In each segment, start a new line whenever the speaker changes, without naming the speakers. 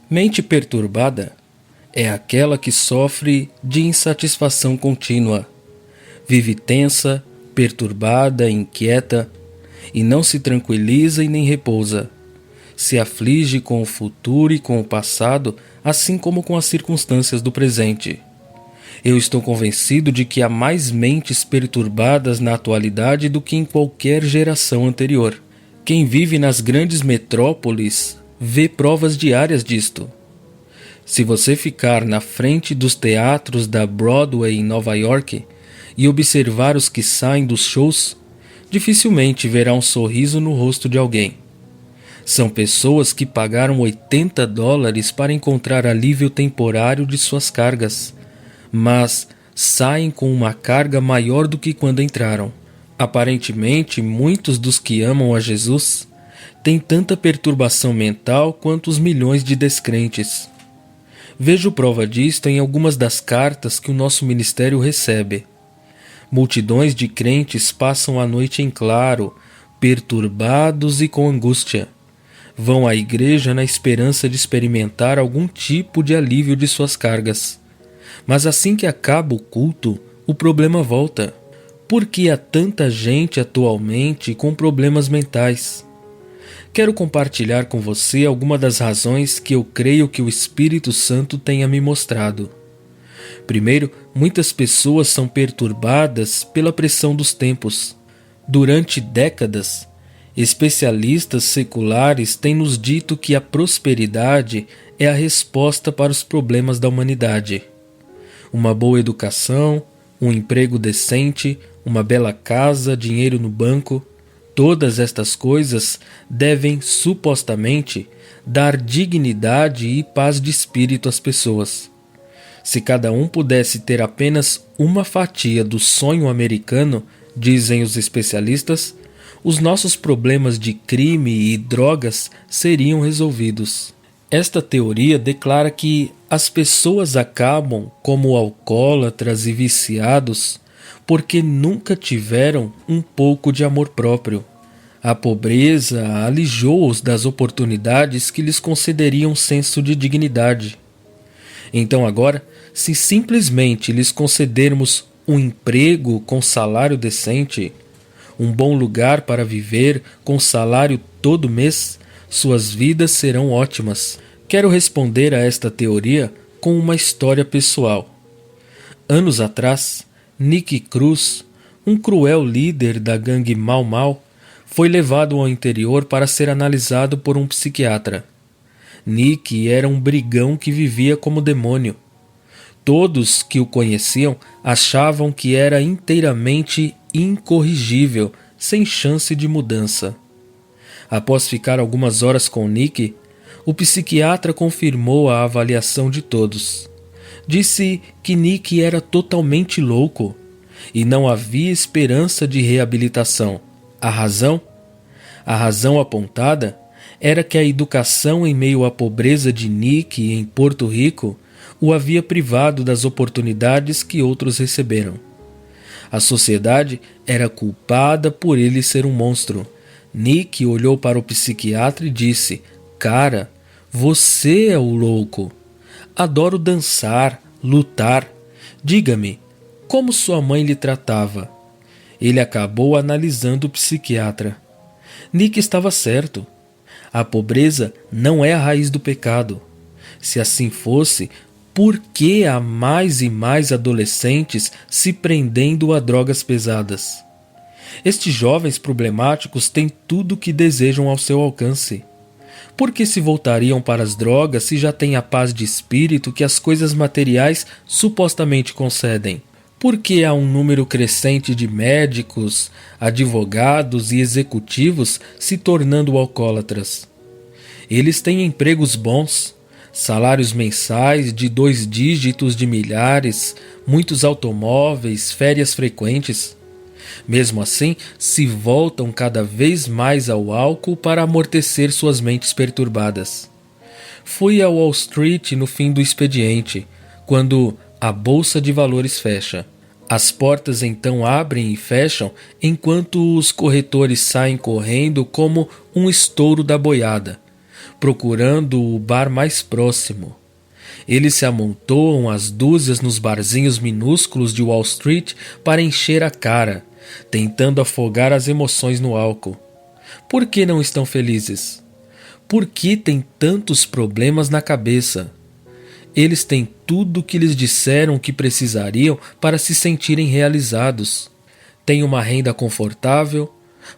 Mente perturbada é aquela que sofre de insatisfação contínua, vive tensa, perturbada, inquieta, e não se tranquiliza e nem repousa. Se aflige com o futuro e com o passado, assim como com as circunstâncias do presente. Eu estou convencido de que há mais mentes perturbadas na atualidade do que em qualquer geração anterior. Quem vive nas grandes metrópoles vê provas diárias disto. Se você ficar na frente dos teatros da Broadway em Nova York e observar os que saem dos shows, dificilmente verá um sorriso no rosto de alguém. São pessoas que pagaram $80 para encontrar alívio temporário de suas cargas, mas saem com uma carga maior do que quando entraram. Aparentemente, muitos dos que amam a Jesus têm tanta perturbação mental quanto os milhões de descrentes. Vejo prova disto em algumas das cartas que o nosso ministério recebe. Multidões de crentes passam a noite em claro, perturbados e com angústia. Vão à igreja na esperança de experimentar algum tipo de alívio de suas cargas. Mas assim que acaba o culto, o problema volta. Por que há tanta gente atualmente com problemas mentais? Quero compartilhar com você algumas das razões que eu creio que o Espírito Santo tenha me mostrado. Primeiro, muitas pessoas são perturbadas pela pressão dos tempos. Durante décadas, especialistas seculares têm nos dito que a prosperidade é a resposta para os problemas da humanidade. Uma boa educação, um emprego decente, uma bela casa, dinheiro no banco, todas estas coisas devem, supostamente, dar dignidade e paz de espírito às pessoas. Se cada um pudesse ter apenas uma fatia do sonho americano, dizem os especialistas, os nossos problemas de crime e drogas seriam resolvidos. Esta teoria declara que as pessoas acabam como alcoólatras e viciados porque nunca tiveram um pouco de amor próprio. A pobreza alijou-os das oportunidades que lhes concederiam um senso de dignidade. Então agora, se simplesmente lhes concedermos um emprego com salário decente, um bom lugar para viver com salário todo mês, suas vidas serão ótimas. Quero responder a esta teoria com uma história pessoal. Anos atrás, Nick Cruz, um cruel líder da gangue Mau Mau, foi levado ao interior para ser analisado por um psiquiatra. Nick era um brigão que vivia como demônio. Todos que o conheciam achavam que era inteiramente incorrigível, sem chance de mudança. Após ficar algumas horas com Nick, o psiquiatra confirmou a avaliação de todos. Disse que Nick era totalmente louco e não havia esperança de reabilitação. A razão? A razão apontada era que a educação em meio à pobreza de Nick em Porto Rico o havia privado das oportunidades que outros receberam. A sociedade era culpada por ele ser um monstro. Nick olhou para o psiquiatra e disse: "Cara, você é o louco. Adoro dançar, lutar. Diga-me, como sua mãe lhe tratava?" Ele acabou analisando o psiquiatra. Nick estava certo. A pobreza não é a raiz do pecado. Se assim fosse, por que há mais e mais adolescentes se prendendo a drogas pesadas? Estes jovens problemáticos têm tudo o que desejam ao seu alcance. Por que se voltariam para as drogas se já têm a paz de espírito que as coisas materiais supostamente concedem? Por que há um número crescente de médicos, advogados e executivos se tornando alcoólatras? Eles têm empregos bons, salários mensais de 2 dígitos de milhares, muitos automóveis, férias frequentes. Mesmo assim, se voltam cada vez mais ao álcool para amortecer suas mentes perturbadas. Fui a Wall Street no fim do expediente, quando a bolsa de valores fecha. As portas então abrem e fecham enquanto os corretores saem correndo como um estouro da boiada, procurando o bar mais próximo. Eles se amontoam às dúzias nos barzinhos minúsculos de Wall Street para encher a cara, tentando afogar as emoções no álcool. Por que não estão felizes? Por que têm tantos problemas na cabeça? Eles têm tudo o que lhes disseram que precisariam para se sentirem realizados. Têm uma renda confortável,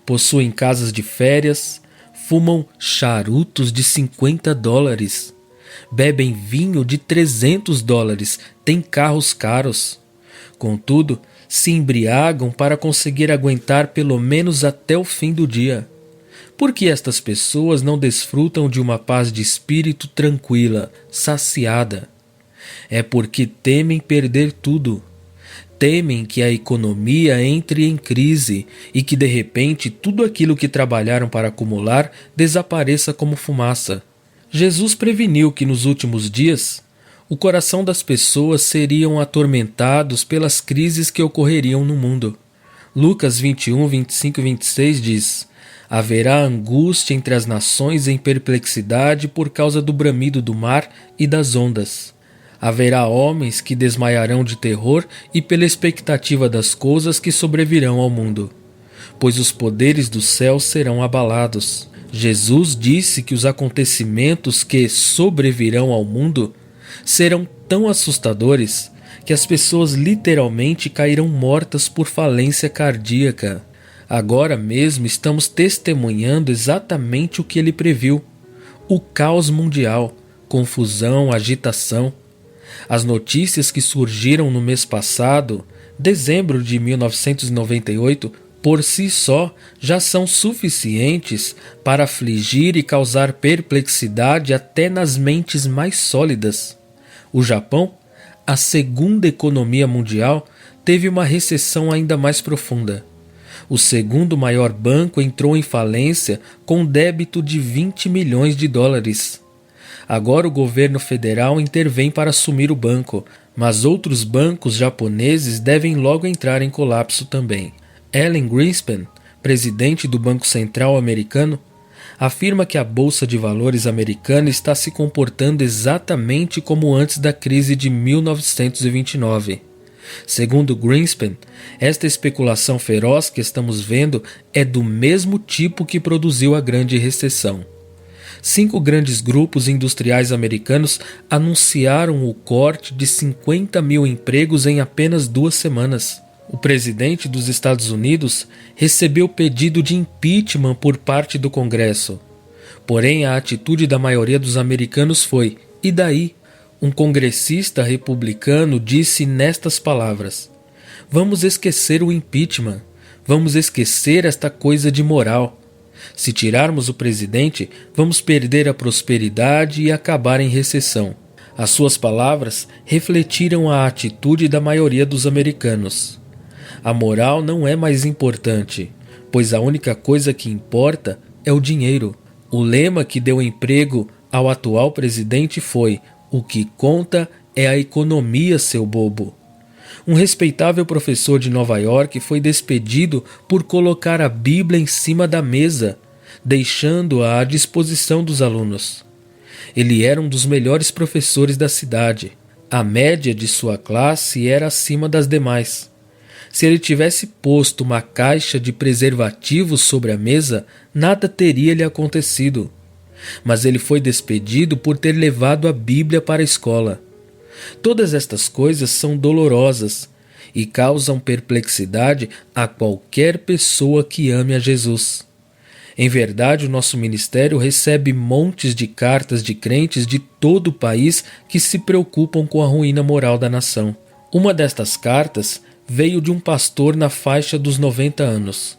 possuem casas de férias, fumam charutos de $50, bebem vinho de $300, têm carros caros. Contudo, se embriagam para conseguir aguentar pelo menos até o fim do dia. Por que estas pessoas não desfrutam de uma paz de espírito tranquila, saciada? É porque temem perder tudo. Temem que a economia entre em crise e que de repente tudo aquilo que trabalharam para acumular desapareça como fumaça. Jesus preveniu que nos últimos dias o coração das pessoas seriam atormentados pelas crises que ocorreriam no mundo. Lucas 21, 25 e 26 diz: haverá angústia entre as nações em perplexidade por causa do bramido do mar e das ondas. Haverá homens que desmaiarão de terror e pela expectativa das coisas que sobrevirão ao mundo, pois os poderes do céu serão abalados. Jesus disse que os acontecimentos que sobrevirão ao mundo serão tão assustadores que as pessoas literalmente cairão mortas por falência cardíaca. Agora mesmo estamos testemunhando exatamente o que ele previu: o caos mundial, confusão, agitação. As notícias que surgiram no mês passado, dezembro de 1998, por si só já são suficientes para afligir e causar perplexidade até nas mentes mais sólidas. O Japão, a segunda economia mundial, teve uma recessão ainda mais profunda. O segundo maior banco entrou em falência com débito de $20 milhões. Agora o governo federal intervém para assumir o banco, mas outros bancos japoneses devem logo entrar em colapso também. Alan Greenspan, presidente do Banco Central americano, afirma que a Bolsa de Valores americana está se comportando exatamente como antes da crise de 1929. Segundo Greenspan, esta especulação feroz que estamos vendo é do mesmo tipo que produziu a Grande Recessão. 5 grandes grupos industriais americanos anunciaram o corte de 50 mil empregos em apenas 2 semanas. O presidente dos Estados Unidos recebeu pedido de impeachment por parte do Congresso. Porém, a atitude da maioria dos americanos foi: e daí? Um congressista republicano disse nestas palavras: vamos esquecer o impeachment, vamos esquecer esta coisa de moral. Se tirarmos o presidente, vamos perder a prosperidade e acabar em recessão. As suas palavras refletiram a atitude da maioria dos americanos. A moral não é mais importante, pois a única coisa que importa é o dinheiro. O lema que deu emprego ao atual presidente foi: o que conta é a economia, seu bobo. Um respeitável professor de Nova York foi despedido por colocar a Bíblia em cima da mesa, deixando-a à disposição dos alunos. Ele era um dos melhores professores da cidade. A média de sua classe era acima das demais. Se ele tivesse posto uma caixa de preservativos sobre a mesa, nada teria lhe acontecido. Mas ele foi despedido por ter levado a Bíblia para a escola. Todas estas coisas são dolorosas e causam perplexidade a qualquer pessoa que ame a Jesus. Em verdade, o nosso ministério recebe montes de cartas de crentes de todo o país que se preocupam com a ruína moral da nação. Uma destas cartas veio de um pastor na faixa dos 90 anos.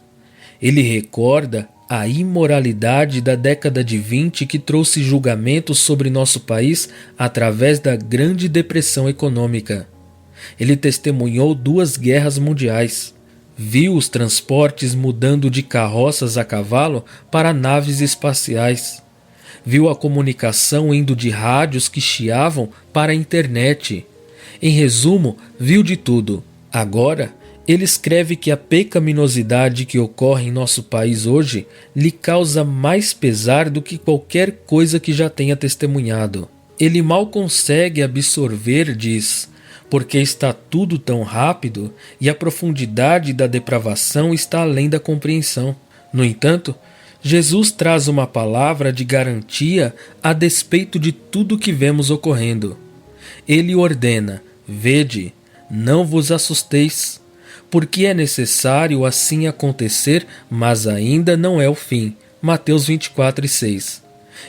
Ele recorda a imoralidade da década de 20 que trouxe julgamento sobre nosso país através da Grande Depressão Econômica. Ele testemunhou 2 guerras mundiais. Viu os transportes mudando de carroças a cavalo para naves espaciais. Viu a comunicação indo de rádios que chiavam para a internet. Em resumo, viu de tudo. Agora, Ele escreve que a pecaminosidade que ocorre em nosso país hoje lhe causa mais pesar do que qualquer coisa que já tenha testemunhado. Ele mal consegue absorver, diz, porque está tudo tão rápido e a profundidade da depravação está além da compreensão. No entanto, Jesus traz uma palavra de garantia a despeito de tudo que vemos ocorrendo. Ele ordena: vede, não vos assusteis, porque é necessário assim acontecer, mas ainda não é o fim. Mateus 24:6.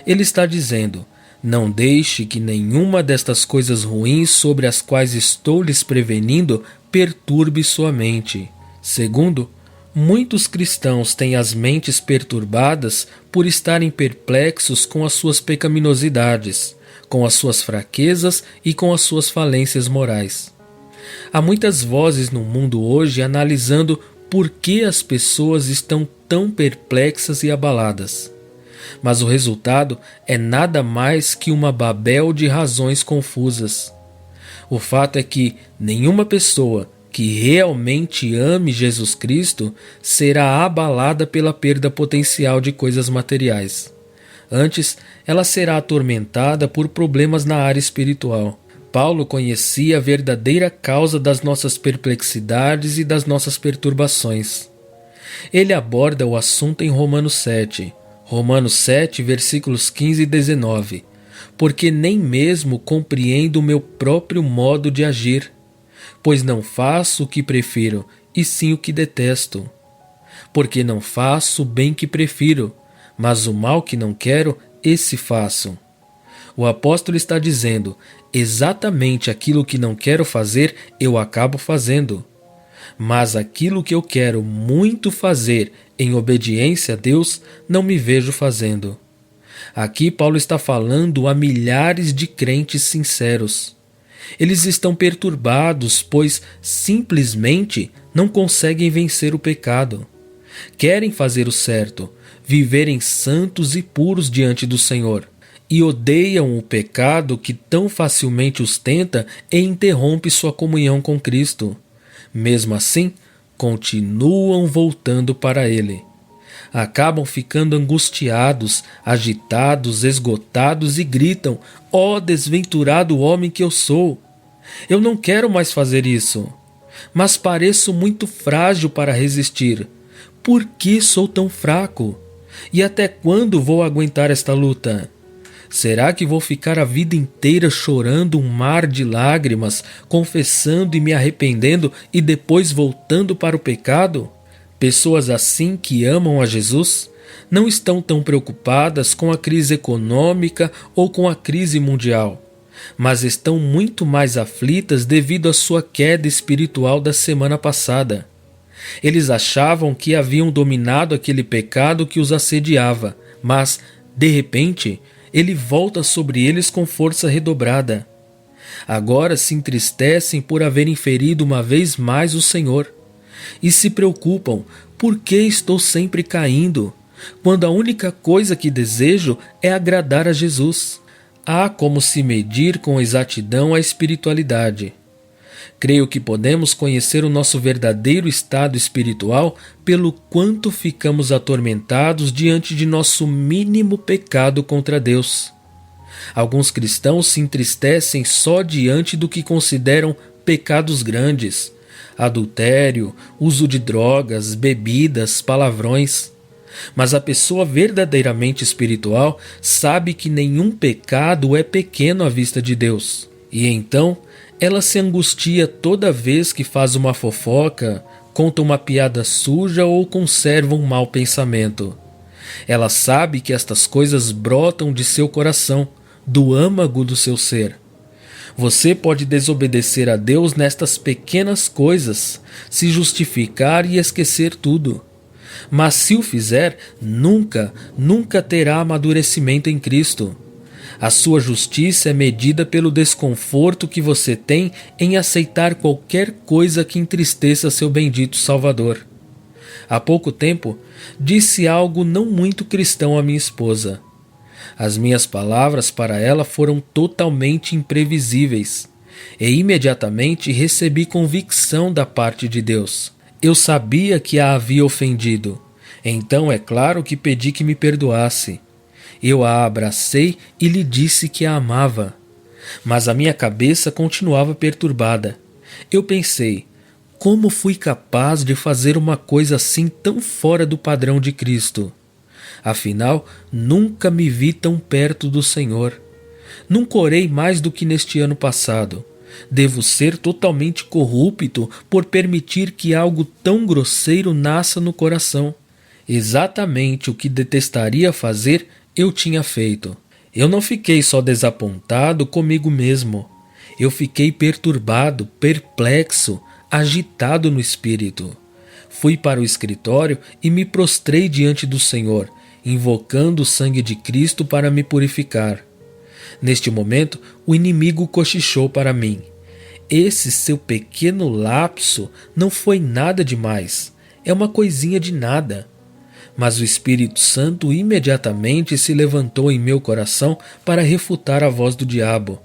Ele está dizendo: não deixe que nenhuma destas coisas ruins sobre as quais estou lhes prevenindo perturbe sua mente. Segundo, muitos cristãos têm as mentes perturbadas por estarem perplexos com as suas pecaminosidades, com as suas fraquezas e com as suas falências morais. Há muitas vozes no mundo hoje analisando por que as pessoas estão tão perplexas e abaladas. Mas o resultado é nada mais que uma babel de razões confusas. O fato é que nenhuma pessoa que realmente ame Jesus Cristo será abalada pela perda potencial de coisas materiais. Antes, ela será atormentada por problemas na área espiritual. Paulo conhecia a verdadeira causa das nossas perplexidades e das nossas perturbações. Ele aborda o assunto em Romanos 7. Romanos 7, versículos 15 e 19. Porque nem mesmo compreendo o meu próprio modo de agir, pois não faço o que prefiro, e sim o que detesto. Porque não faço o bem que prefiro, mas o mal que não quero, esse faço. O apóstolo está dizendo: exatamente aquilo que não quero fazer, eu acabo fazendo. Mas aquilo que eu quero muito fazer, em obediência a Deus, não me vejo fazendo. Aqui Paulo está falando a milhares de crentes sinceros. Eles estão perturbados, pois simplesmente não conseguem vencer o pecado. Querem fazer o certo, viverem santos e puros diante do Senhor, e odeiam o pecado que tão facilmente os tenta e interrompe sua comunhão com Cristo. Mesmo assim, continuam voltando para Ele. Acabam ficando angustiados, agitados, esgotados e gritam: ó desventurado homem que eu sou! Eu não quero mais fazer isso, mas pareço muito frágil para resistir. Por que sou tão fraco? E até quando vou aguentar esta luta? Será que vou ficar a vida inteira chorando um mar de lágrimas, confessando e me arrependendo e depois voltando para o pecado? Pessoas assim que amam a Jesus não estão tão preocupadas com a crise econômica ou com a crise mundial, mas estão muito mais aflitas devido à sua queda espiritual da semana passada. Eles achavam que haviam dominado aquele pecado que os assediava, mas, de repente, ele volta sobre eles com força redobrada. Agora se entristecem por haverem ferido uma vez mais o Senhor. E se preocupam: por que estou sempre caindo, quando a única coisa que desejo é agradar a Jesus? Há como se medir com exatidão a espiritualidade. Creio que podemos conhecer o nosso verdadeiro estado espiritual pelo quanto ficamos atormentados diante de nosso mínimo pecado contra Deus. Alguns cristãos se entristecem só diante do que consideram pecados grandes: adultério, uso de drogas, bebidas, palavrões. Mas a pessoa verdadeiramente espiritual sabe que nenhum pecado é pequeno à vista de Deus. E então ela se angustia toda vez que faz uma fofoca, conta uma piada suja ou conserva um mau pensamento. Ela sabe que estas coisas brotam de seu coração, do âmago do seu ser. Você pode desobedecer a Deus nestas pequenas coisas, se justificar e esquecer tudo. Mas se o fizer, nunca terá amadurecimento em Cristo. A sua justiça é medida pelo desconforto que você tem em aceitar qualquer coisa que entristeça seu bendito Salvador. Há pouco tempo, disse algo não muito cristão à minha esposa. As minhas palavras para ela foram totalmente imprevisíveis. e imediatamente recebi convicção da parte de Deus. Eu sabia que a havia ofendido, então é claro que pedi que me perdoasse. Eu a abracei e lhe disse que a amava. Mas a minha cabeça continuava perturbada. Eu pensei, como fui capaz de fazer uma coisa assim tão fora do padrão de Cristo? Afinal, nunca me vi tão perto do Senhor. Nunca orei mais do que neste ano passado. Devo ser totalmente corrupto por permitir que algo tão grosseiro nasça no coração. Exatamente o que detestaria fazer, eu tinha feito. Eu não fiquei só desapontado comigo mesmo. Eu fiquei perturbado, perplexo, agitado no espírito. Fui para o escritório e me prostrei diante do Senhor, invocando o sangue de Cristo para me purificar. Neste momento, o inimigo cochichou para mim. Esse seu pequeno lapso não foi nada demais. É uma coisinha de nada. Mas o Espírito Santo imediatamente se levantou em meu coração para refutar a voz do diabo.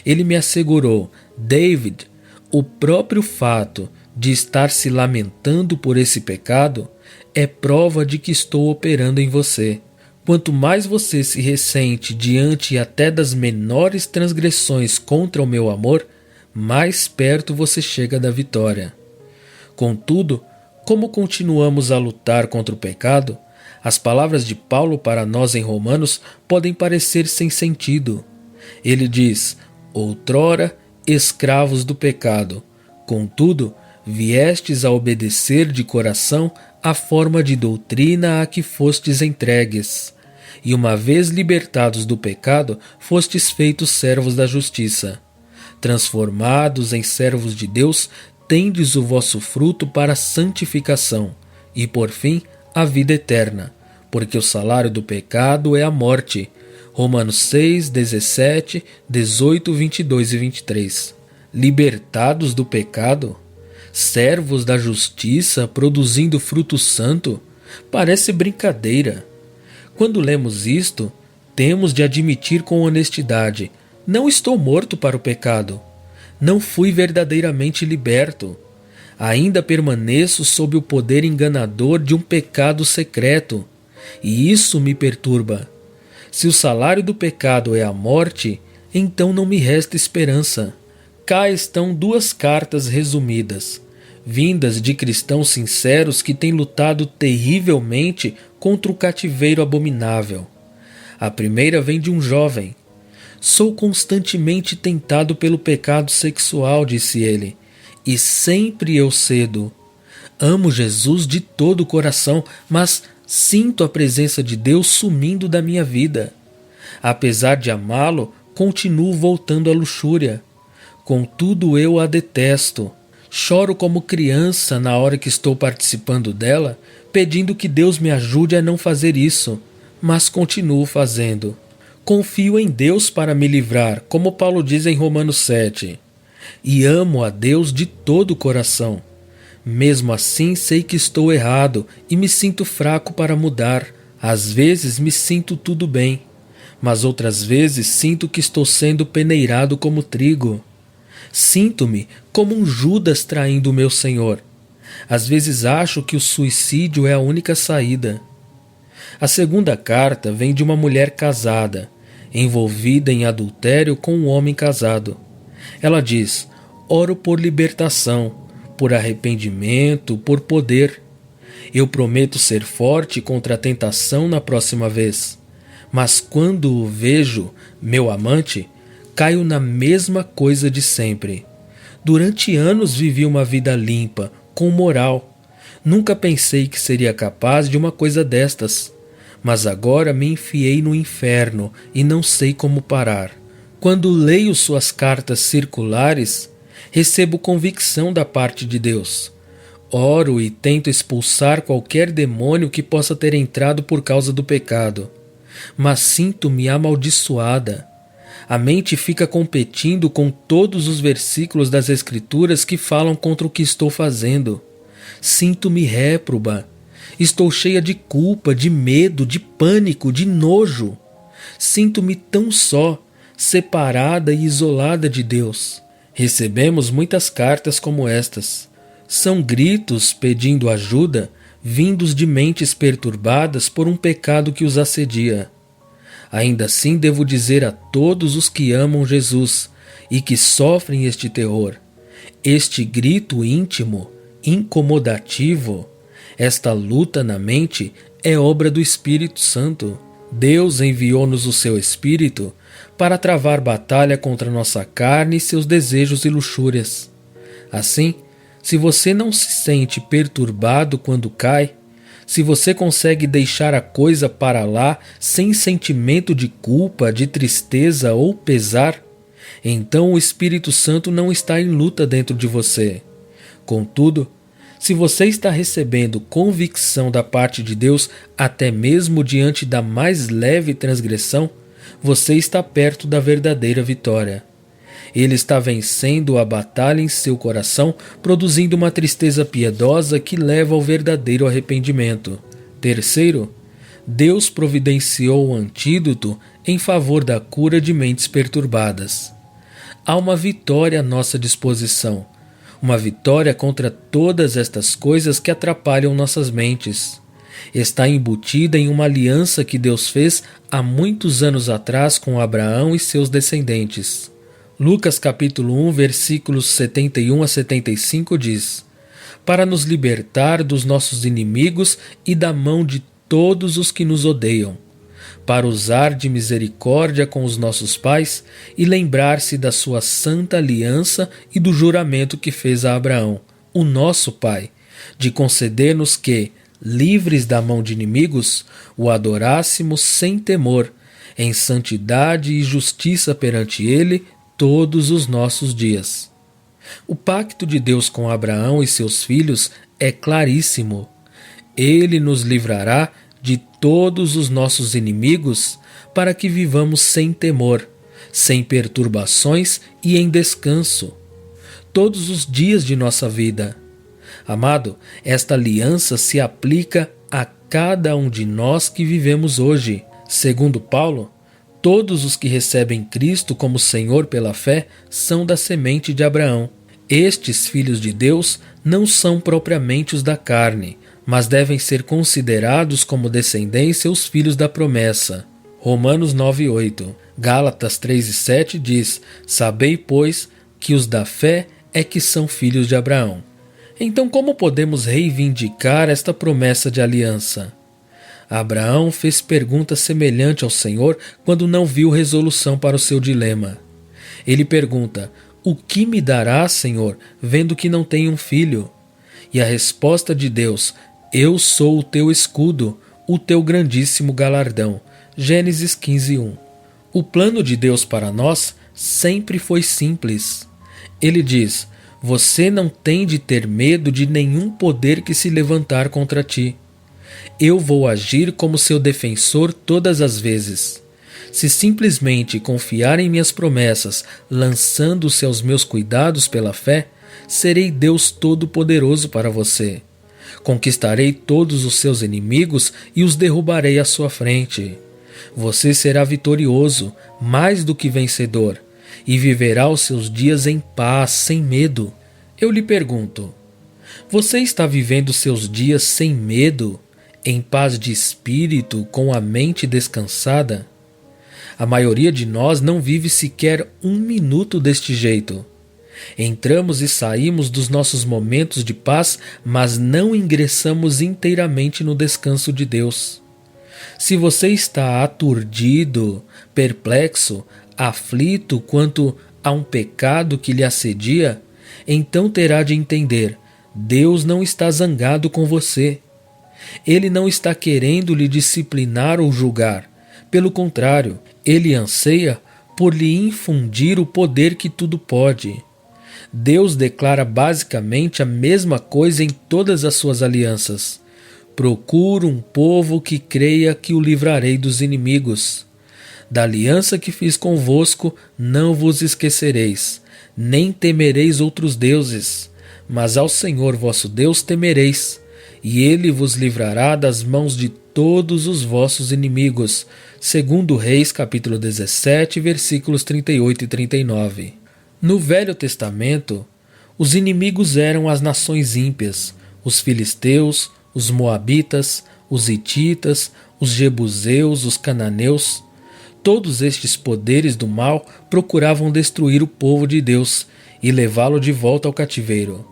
Ele me assegurou, David, o próprio fato de estar se lamentando por esse pecado é prova de que estou operando em você. Quanto mais você se ressente diante até das menores transgressões contra o meu amor, mais perto você chega da vitória. Contudo, como continuamos a lutar contra o pecado, as palavras de Paulo para nós em Romanos podem parecer sem sentido. Ele diz, outrora escravos do pecado, contudo, viestes a obedecer de coração a forma de doutrina a que fostes entregues. E uma vez libertados do pecado, fostes feitos servos da justiça. Transformados em servos de Deus, tendes o vosso fruto para a santificação, e por fim, a vida eterna, porque o salário do pecado é a morte. Romanos 6, 17, 18, 22 e 23. Libertados do pecado? Servos da justiça produzindo fruto santo? Parece brincadeira. Quando lemos isto, temos de admitir com honestidade: não estou morto para o pecado. Não fui verdadeiramente liberto. Ainda permaneço sob o poder enganador de um pecado secreto. E isso me perturba. Se o salário do pecado é a morte, então não me resta esperança. Cá estão duas cartas resumidas, vindas de cristãos sinceros que têm lutado terrivelmente contra o cativeiro abominável. A primeira vem de um jovem. Sou constantemente tentado pelo pecado sexual, disse ele, e sempre eu cedo. Amo Jesus de todo o coração, mas sinto a presença de Deus sumindo da minha vida. Apesar de amá-lo, continuo voltando à luxúria. Contudo, eu a detesto. Choro como criança na hora que estou participando dela, pedindo que Deus me ajude a não fazer isso, mas continuo fazendo. Confio em Deus para me livrar, como Paulo diz em Romanos 7. E amo a Deus de todo o coração. Mesmo assim, sei que estou errado e me sinto fraco para mudar. Às vezes me sinto tudo bem, mas outras vezes sinto que estou sendo peneirado como trigo. Sinto-me como um Judas traindo o meu Senhor. Às vezes acho que o suicídio é a única saída. A segunda carta vem de uma mulher casada, envolvida em adultério com um homem casado. Ela diz: oro por libertação, por arrependimento, por poder. Eu prometo ser forte contra a tentação na próxima vez. Mas quando o vejo, meu amante, caio na mesma coisa de sempre. Durante anos vivi uma vida limpa, com moral. Nunca pensei que seria capaz de uma coisa destas. Mas agora me enfiei no inferno e não sei como parar. Quando leio suas cartas circulares, recebo convicção da parte de Deus. Oro e tento expulsar qualquer demônio que possa ter entrado por causa do pecado. Mas sinto-me amaldiçoada. A mente fica competindo com todos os versículos das Escrituras que falam contra o que estou fazendo. Sinto-me réproba. Estou cheia de culpa, de medo, de pânico, de nojo. Sinto-me tão só, separada e isolada de Deus. Recebemos muitas cartas como estas. São gritos pedindo ajuda, vindos de mentes perturbadas por um pecado que os assedia. Ainda assim, devo dizer a todos os que amam Jesus e que sofrem este terror, este grito íntimo, incomodativo, esta luta na mente é obra do Espírito Santo. Deus enviou-nos o seu Espírito para travar batalha contra nossa carne e seus desejos e luxúrias. Assim, se você não se sente perturbado quando cai, se você consegue deixar a coisa para lá sem sentimento de culpa, de tristeza ou pesar, então o Espírito Santo não está em luta dentro de você. Contudo, se você está recebendo convicção da parte de Deus até mesmo diante da mais leve transgressão, você está perto da verdadeira vitória. Ele está vencendo a batalha em seu coração, produzindo uma tristeza piedosa que leva ao verdadeiro arrependimento. Terceiro, Deus providenciou o antídoto em favor da cura de mentes perturbadas. Há uma vitória à nossa disposição, uma vitória contra todas estas coisas que atrapalham nossas mentes. Está embutida em uma aliança que Deus fez há muitos anos atrás com Abraão e seus descendentes. Lucas capítulo 1, versículos 71 a 75 diz: para nos libertar dos nossos inimigos e da mão de todos os que nos odeiam, para usar de misericórdia com os nossos pais e lembrar-se da sua santa aliança e do juramento que fez a Abraão, o nosso pai, de conceder-nos que, livres da mão de inimigos, o adorássemos sem temor, em santidade e justiça perante ele todos os nossos dias. O pacto de Deus com Abraão e seus filhos é claríssimo. Ele nos livrará de todos os nossos inimigos para que vivamos sem temor, sem perturbações e em descanso, todos os dias de nossa vida. Amado, esta aliança se aplica a cada um de nós que vivemos hoje. Segundo Paulo, todos os que recebem Cristo como Senhor pela fé são da semente de Abraão. Estes filhos de Deus não são propriamente os da carne, mas devem ser considerados como descendência os filhos da promessa. Romanos 9:8. Gálatas 3:7 diz: sabei, pois, que os da fé é que são filhos de Abraão. Então, como podemos reivindicar esta promessa de aliança? Abraão fez pergunta semelhante ao Senhor quando não viu resolução para o seu dilema. Ele pergunta: o que me dará, Senhor, vendo que não tenho um filho? E a resposta de Deus: eu sou o teu escudo, o teu grandíssimo galardão. Gênesis 15:1. O plano de Deus para nós sempre foi simples. Ele diz: você não tem de ter medo de nenhum poder que se levantar contra ti. Eu vou agir como seu defensor todas as vezes. Se simplesmente confiar em minhas promessas, lançando-se aos meus cuidados pela fé, serei Deus Todo-Poderoso para você. Conquistarei todos os seus inimigos e os derrubarei à sua frente. Você será vitorioso, mais do que vencedor, e viverá os seus dias em paz, sem medo. Eu lhe pergunto, você está vivendo seus dias sem medo, em paz de espírito, com a mente descansada? A maioria de nós não vive sequer um minuto deste jeito. Entramos e saímos dos nossos momentos de paz, mas não ingressamos inteiramente no descanso de Deus. Se você está aturdido, perplexo, aflito quanto a um pecado que lhe assedia, então terá de entender: Deus não está zangado com você. Ele não está querendo lhe disciplinar ou julgar. Pelo contrário, ele anseia por lhe infundir o poder que tudo pode. Deus declara basicamente a mesma coisa em todas as suas alianças. Procuro um povo que creia que o livrarei dos inimigos. Da aliança que fiz convosco não vos esquecereis, nem temereis outros deuses, mas ao Senhor vosso Deus temereis, e ele vos livrará das mãos de todos os vossos inimigos. Segundo Reis capítulo 17, versículos 38 e 39. No Velho Testamento, os inimigos eram as nações ímpias, os filisteus, os moabitas, os hititas, os jebuseus, os cananeus. Todos estes poderes do mal procuravam destruir o povo de Deus e levá-lo de volta ao cativeiro.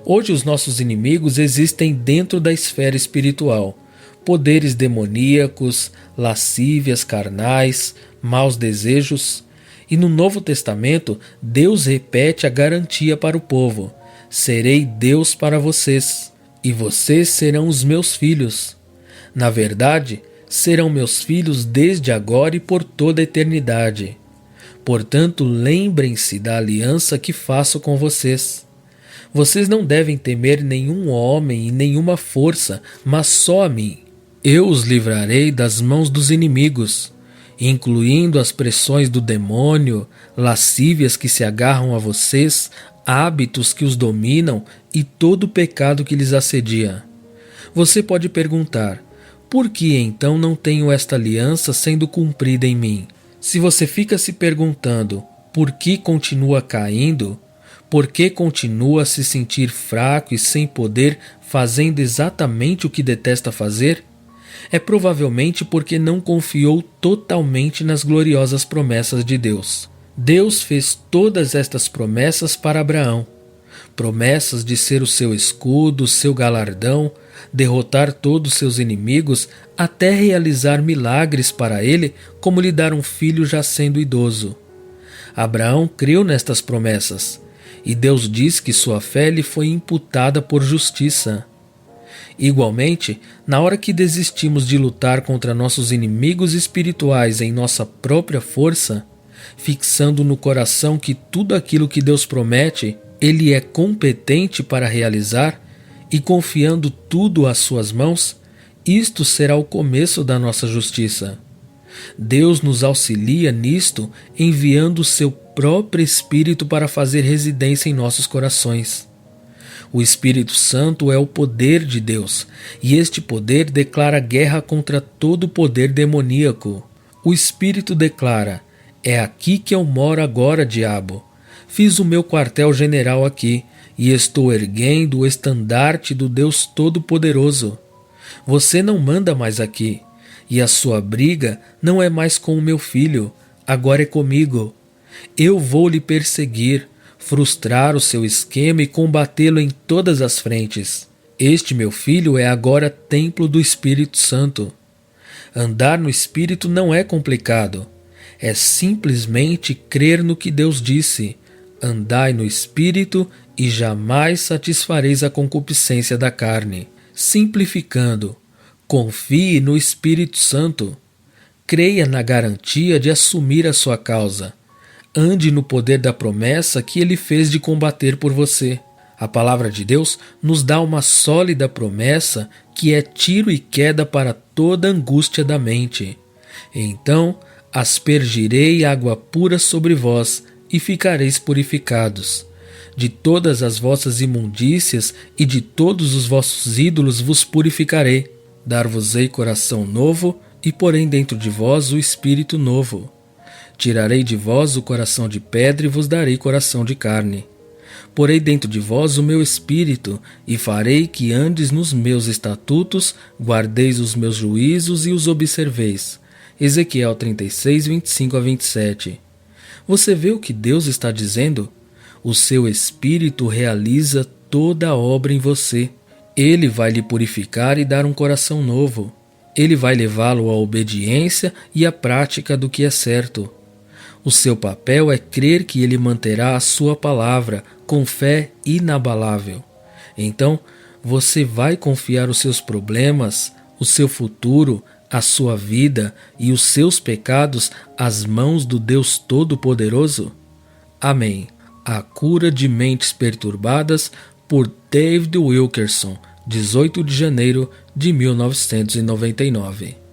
Hoje os nossos inimigos existem dentro da esfera espiritual. Poderes demoníacos, lascívias carnais, maus desejos. E no Novo Testamento, Deus repete a garantia para o povo: serei Deus para vocês, e vocês serão os meus filhos. Na verdade, serão meus filhos desde agora e por toda a eternidade. Portanto, lembrem-se da aliança que faço com vocês. Vocês não devem temer nenhum homem e nenhuma força, mas só a mim. Eu os livrarei das mãos dos inimigos, incluindo as pressões do demônio, lascívias que se agarram a vocês, hábitos que os dominam e todo o pecado que lhes assedia. Você pode perguntar: por que então não tenho esta aliança sendo cumprida em mim? Se você fica se perguntando por que continua caindo, por que continua a se sentir fraco e sem poder, fazendo exatamente o que detesta fazer, é provavelmente porque não confiou totalmente nas gloriosas promessas de Deus. Deus fez todas estas promessas para Abraão. Promessas de ser o seu escudo, seu galardão, derrotar todos seus inimigos, até realizar milagres para ele, como lhe dar um filho já sendo idoso. Abraão creu nestas promessas, e Deus diz que sua fé lhe foi imputada por justiça. Igualmente, na hora que desistimos de lutar contra nossos inimigos espirituais em nossa própria força, fixando no coração que tudo aquilo que Deus promete, Ele é competente para realizar, e confiando tudo às suas mãos, isto será o começo da nossa justiça. Deus nos auxilia nisto, enviando o seu próprio Espírito para fazer residência em nossos corações. O Espírito Santo é o poder de Deus, e este poder declara guerra contra todo o poder demoníaco. O Espírito declara: é aqui que eu moro agora, diabo. Fiz o meu quartel-general aqui, e estou erguendo o estandarte do Deus Todo-Poderoso. Você não manda mais aqui, e a sua briga não é mais com o meu filho, agora é comigo. Eu vou lhe perseguir, frustrar o seu esquema e combatê-lo em todas as frentes. Este meu filho é agora templo do Espírito Santo. Andar no Espírito não é complicado. É simplesmente crer no que Deus disse: andai no Espírito e jamais satisfareis a concupiscência da carne. Simplificando, confie no Espírito Santo. Creia na garantia de assumir a sua causa. Ande no poder da promessa que Ele fez de combater por você. A palavra de Deus nos dá uma sólida promessa que é tiro e queda para toda angústia da mente. Então aspergirei água pura sobre vós e ficareis purificados. De todas as vossas imundícias e de todos os vossos ídolos vos purificarei. Dar-vos-ei coração novo e porém dentro de vós o espírito novo. Tirarei de vós o coração de pedra e vos darei coração de carne. Porei dentro de vós o meu espírito, e farei que andes nos meus estatutos, guardeis os meus juízos e os observeis. Ezequiel 36, 25 a 27. Você vê o que Deus está dizendo? O seu espírito realiza toda a obra em você. Ele vai lhe purificar e dar um coração novo. Ele vai levá-lo à obediência e à prática do que é certo. O seu papel é crer que Ele manterá a sua palavra com fé inabalável. Então, você vai confiar os seus problemas, o seu futuro, a sua vida e os seus pecados às mãos do Deus Todo-Poderoso? Amém. A Cura de Mentes Perturbadas, por David Wilkerson, 18 de janeiro de 1999.